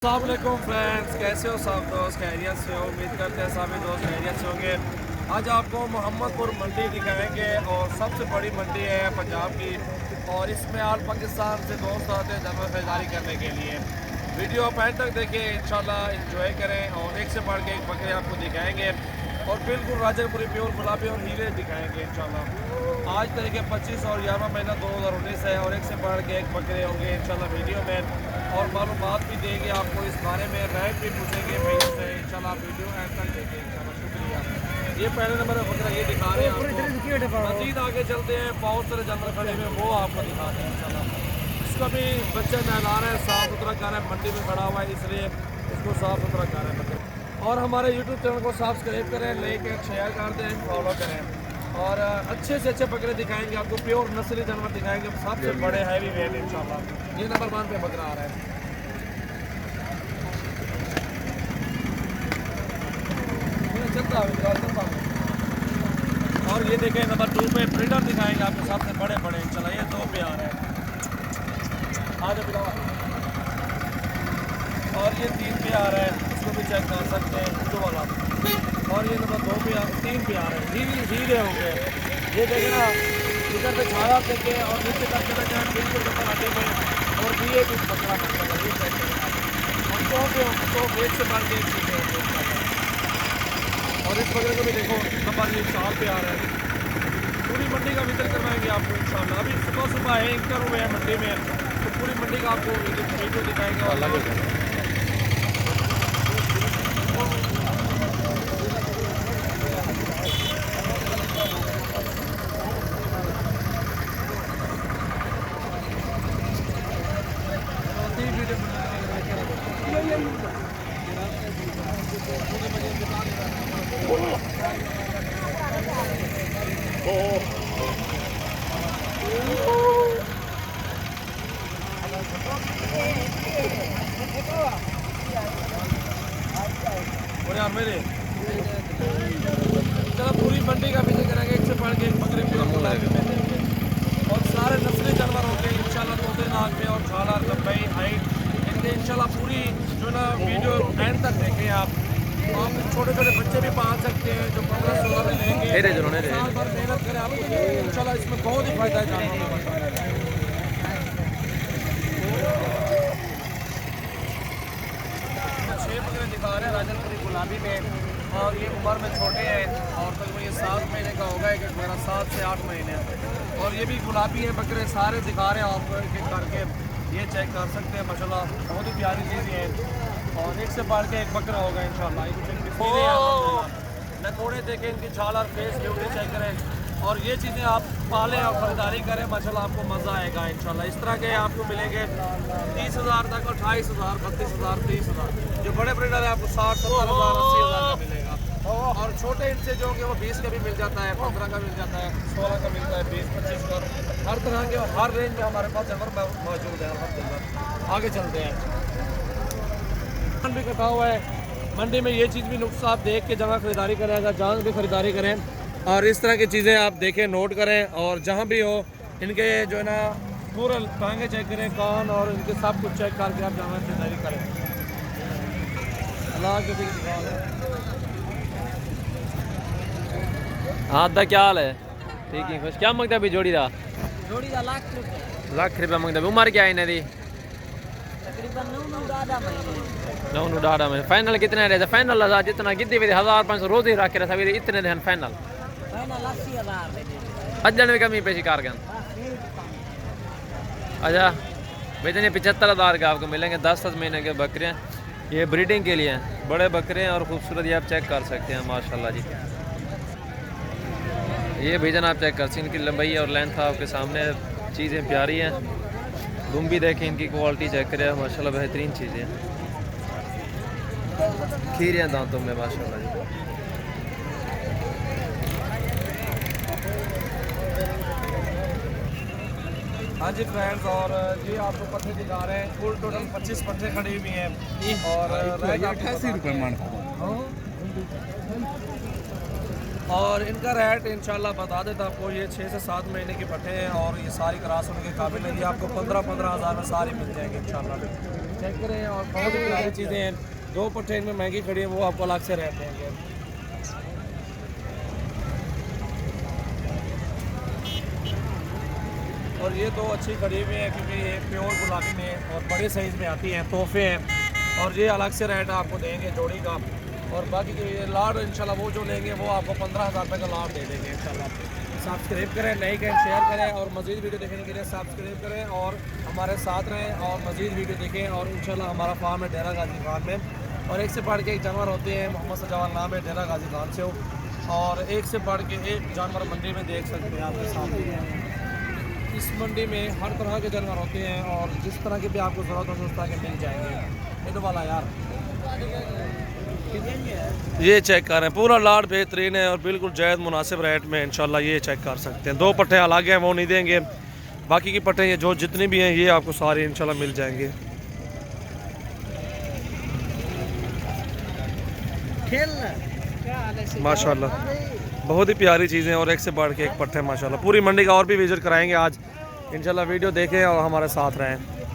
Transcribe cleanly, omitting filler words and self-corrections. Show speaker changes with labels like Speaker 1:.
Speaker 1: अस्सलाम वालेकुम फ्रेंड्स, कैसे हो सब दोस्त? खैरियत से हो? उम्मीद करते हैं सभी दोस्त खैरियत से होंगे। आज आपको मोहम्मदपुर मंडी दिखाएंगे और सबसे बड़ी मंडी है पंजाब की और इसमें आल पाकिस्तान से दोस्त आते हैं जानवर खरीदारी करने के लिए। वीडियो आप एंड तक देखिए, इंशाल्लाह एंजॉय करें और एक से बढ़ के एक बकरे आपको दिखाएंगे और बिल्कुल राजनपुरी प्योर गुलाबी और हीरे दिखाएंगे इंशाल्लाह। आज तारीख 25 और 11वां महीना 2019 है और एक से बढ़ के एक बकरे होंगे इंशाल्लाह वीडियो में और मालूमात भी देंगे आपको इस बारे में, रेट भी पूछेंगे भाई से इंशाल्लाह। वीडियो एंड तक देखें इंशाल्लाह। शुक्रिया। ये पहले नंबर बकरा ये दिखा रहे हैं आपको। मजीद आगे चलते हैं, बहुत सारे जानवर खड़े हुए वो आपको दिखाते हैं इंशाल्लाह। इसका भी बच्चा नहला रहा है, साफ़ सुथरा कर रहा है, मंडी में खड़ा हुआ है इसलिए इसको साफ़ सुथरा कर रहा है बकरा। और हमारे यूट्यूब चैनल को सब्सक्राइब करें, लाइक शेयर कर दें, फॉलो करें और अच्छे से अच्छे बकरे दिखाएंगे आपको, प्योर नस्ली जानवर दिखाएंगे, सबसे बड़े हैवी वेट इंशाल्लाह। ये नंबर 1 पे बकरा आ रहा है। चलता है। और ये देखें नंबर 2 पे प्रिंटर दिखाएंगे आपको, सबसे बड़े बड़े इंशाल्लाह। ये 2 पे आ रहे हैं, आगे बिलावा। और ये 3 पे आ रहा है, इसको भी चेक कर सकते हैं जो वाला। और ये नंबर 2 पे 3 पे आ रहे हैं, हीरे हो गए। ये देखें ना, इधर पे छाया देखे और नीचे तक चले जाए बिल्कुल नंबर आते में और ये भी बकरा मतलब ये चेक करें और 100 पे तो एक से बढ़ के एक चीज़ है। और इस बकरे को भी देखो नंबर ये 4 पे आ रहा है। पूरी मंडी का विजिट करवाएंगे आपको इंशाल्लाह। अभी सुबह सुबह है, इंटर हुए हैं मंडी में, तो पूरी मंडी का आपको वीडियो दिखाएंगे और अलग मेरे चलो पूरी मंडी का विजिट करेंगे, एक से बढ़ के एक बकरे और सारे नस्ली जानवर होंगे इंशाल्लाह। तोते नाग में और झालर लंबाई हाइट इनके इंशाल्लाह पूरी जो ना वीडियो एंड तक देखें आप छोटे छोटे बच्चे भी पाल सकते हैं जो 15-16 में लेंगे। साल भर मेहनत करें आपको इंशाल्लाह, इसमें बहुत ही फायदा है जानवरों में। 6 बकरे दिखा रहे हैं राजनपुरी गुलाबी में और ये उम्र में छोटे हैं और तकरीबन ये 7 महीने का होगा, एक मेरा 7 से 8 महीने। और ये भी गुलाबी हैं बकरे, सारे दिखा रहे हैं आपको एक एक करके, ये चेक कर सकते हैं माशाल्लाह। बहुत ही प्यारी चीज़ें हैं और एक से बढ़ के एक बकरा होगा इंशाल्लाह। नकोड़े देखें, इनकी छाल और फेस ब्यूटी चेक करें और ये चीज़ें आप पालें और ख़रीदारी करें माशाल्लाह, आपको मज़ा आएगा इंशाल्लाह। इस तरह के आपको मिलेंगे 30,000 तक और 28,000, 32,000, 30,000। जो बड़े ब्रीडर है आपको 60-70,000, 80,000 का मिलेगा और छोटे इनसे जो कि वो 20 का भी मिल जाता है, 15 का मिल जाता है, 16 का मिलता है, 20-25 का। हर तरह के हर रेंज में हमारे पास जानवर मौजूद है अल्हम्दुलिल्लाह। आगे चलते हैं, भी कटा हुआ है मंडी में। ये चीज़ भी नुक्सा आप देख के जहाँ खरीदारी करें, अगर जहाँ भी खरीदारी करें और इस तरह की चीज़ें आप देखें, नोट करें और जहाँ भी हो इनके जो है ना पूरा टांगे चेक करें, कान और इनके सब कुछ चेक करके आप जहाँ खरीदारी करें। अल्लाह के
Speaker 2: हाँ दा क्या हाल है? ठीक है, खुश। क्या मंगता है अभी जोड़ी दा?
Speaker 3: जोड़ी का लाख
Speaker 2: रुपया मंगता है। उम्र क्या है इन्हें दी?
Speaker 3: तकरीबन 9
Speaker 2: डाढ़ा में। फाइनल कितने रहे? फाइनल जितना गिद्दी वे 1500 रोज ही रख रहे सभी इतने देन फाइनल
Speaker 3: 80,000
Speaker 2: अजन में कमी पे शिकार गन। अच्छा बेचने 75,000 का आपको मिलेंगे। 10 महीने के बकरे, ये ब्रीडिंग के लिए हैं, बड़े बकरे हैं और खूबसूरत, ये आप चेक कर सकते हैं माशाल्लाह जी। ये भेजन आप चेक कर सकते हैं, इनकी लंबाई और लेंथ आपके सामने, चीज़ें प्यारी हैं। दुम भी देखें, इनकी क्वालिटी चेक करें माशाल्लाह, बेहतरीन चीज़ें हैं, खीरे हैं दांतों में माशाल्लाह जी।
Speaker 1: हाँ जी फ्रेंड्स, और ये आपको पट्टे दिखा रहे हैं, कुल टोटल 25 पट्टे खड़ी हुई हैं और
Speaker 4: 88 रुपये मन।
Speaker 1: और इनका रेट इंशाल्लाह बता देता आपको। ये 6 से 7 महीने के पट्टे हैं और ये सारी क्रॉस होने के काबिल है। ये आपको 15-15 हज़ार में सारी मिल जाएंगे इंशाल्लाह। चेक करें और बहुत ही प्यारी चीज़ें हैं। 2 पट्टे इनमें महंगी खड़ी हैं, वो आपको अलग से रहते हैं। और ये 2 अच्छी खड़ी हुई हैं क्योंकि ये प्योर गुलाबी में और बड़े साइज़ में आती हैं, तोहफे हैं। और ये अलग से रेट आपको देंगे जोड़ी का। और बाकी के ये लाड इंशाल्लाह वो जो लेंगे वो आपको 15,000 रुपये का लाड दे देंगे इंशाल्लाह। सब्सक्राइब करें, लाइक एंड शेयर करें और मज़ीद वीडियो देखने के लिए सब्सक्राइब करें और हमारे साथ रहें और मज़ीद वीडियो देखें। और इंशाल्लाह हमारा फार्म है डेरा गाजी खान में और एक से बढ़ के एक जानवर होते हैं। मोहम्मद सजावाल नाम है, डेरा गाजी खान से हो। और एक से बढ़ के एक जानवर मंडी में देख सकते हैं आपके सामने। इस मंडी में हर तरह के जानवर होते हैं और जिस तरह के भी आपको ज़रूरत हो उस तरह के मिल जाएंगे। ये वाला यार
Speaker 2: ये चेक कर रहे हैं, पूरा लाड बेहतरीन है और बिल्कुल जायज़ मुनासिब रेट में इंशाल्लाह ये चेक कर सकते हैं। 2 पट्टे अलग हैं, वो नहीं देंगे। बाकी की पट्टे ये जो जितनी भी हैं ये आपको सारे इंशाल्लाह मिल जाएंगे। माशाल्लाह बहुत ही प्यारी चीज़ें और एक से बढ़ के एक पट्टे माशाल्लाह। पूरी मंडी का और भी विजिट कराएंगे आज इंशाल्लाह। वीडियो देखें और हमारे साथ रहें।